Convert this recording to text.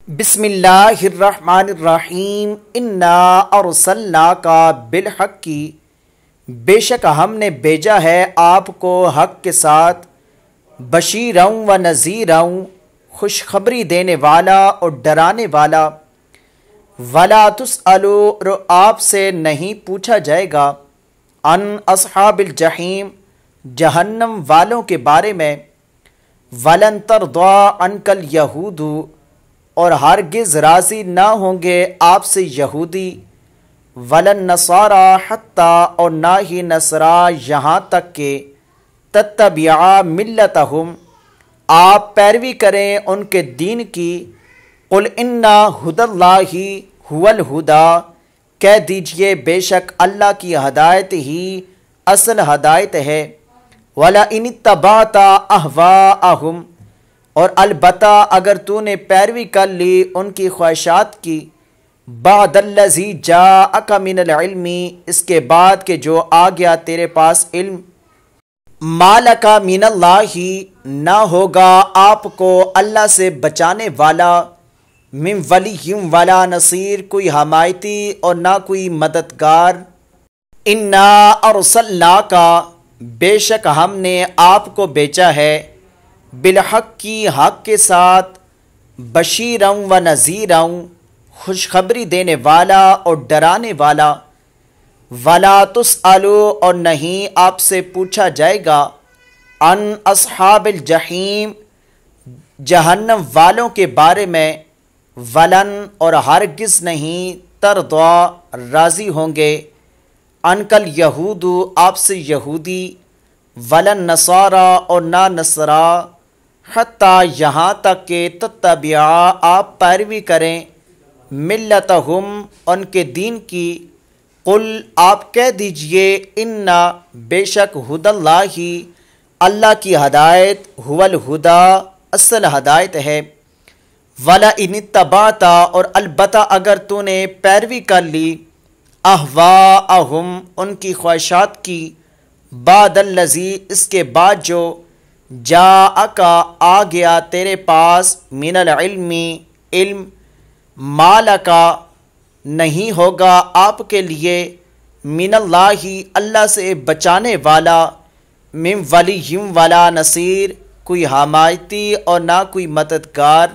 بسم اللہ الرحمن الرحیم انا ارسلناک بالحق، بے شک ہم نے بھیجا ہے آپ کو حق کے ساتھ، بشیرا و نذیرا، خوشخبری دینے والا اور ڈرانے والا۔ ولا تسألوا، اور آپ سے نہیں پوچھا جائے گا، عن اصحاب الجحیم، جہنم والوں کے بارے میں۔ ولن ترضی عنک الیہود، اور ہرگز راضی نہ ہوں گے آپ سے یہودی، ولن نصارا حتیٰ، اور نہ ہی نصارا یہاں تک کہ تتبع ملتہم، آپ پیروی کریں ان کے دین کی۔ قل ان ھدی اللہ ھو الھدی، کہہ دیجئے بے شک اللہ کی ہدایت ہی اصل ہدایت ہے۔ وَلَئِنِ اتَّبَعْتَ أَهْوَاءَهُمْ، اور البتہ اگر تو نے پیروی کر لی ان کی خواہشات کی، بعد الذی جاءک من العلم، اس کے بعد کہ جو آ گیا تیرے پاس علم، ما لک من اللہ، نہ ہوگا آپ کو اللہ سے بچانے والا، من ولی ولا نصیر، کوئی حمایتی اور نہ کوئی مددگار۔ انا ارسلناک، بے شک ہم نے آپ کو بھیجا ہے، بالحق کی حق کے ساتھ، بشیرا و نذیرا، خوشخبری دینے والا اور ڈرانے والا۔ ولا تسألوا، اور نہیں آپ سے پوچھا جائے گا، عن اصحاب الجحیم، جہنم والوں کے بارے میں۔ ولن، اور ہرگز نہیں، ترضی، راضی ہوں گے، عنک الیہود، آپ سے یہودی، ولن نصارا، اور نہ نصارا، حتیٰ یہاں تک کہ تتبع، آپ پیروی کریں، ملتہم، ان کے دین کی۔ قل، آپ کہہ دیجئے، ان، بے شک، ھدی اللہ، اللہ کی ہدایت، ھو الھدی، اصل ہدایت ہے۔ وَلَئِنِ اتَّبَعْتَ، اور البتہ اگر تو نے پیروی کر لی، اہواءہم، ان کی خواہشات کی، بعد الذی، اس کے بعد جو، جاءک، آ گیا تیرے پاس، من العلم، علم، ما لک، نہیں ہوگا آپ کے لیے، من اللہ، اللہ سے بچانے والا، من ولی ولا نصیر، کوئی حمایتی اور نہ کوئی مددگار۔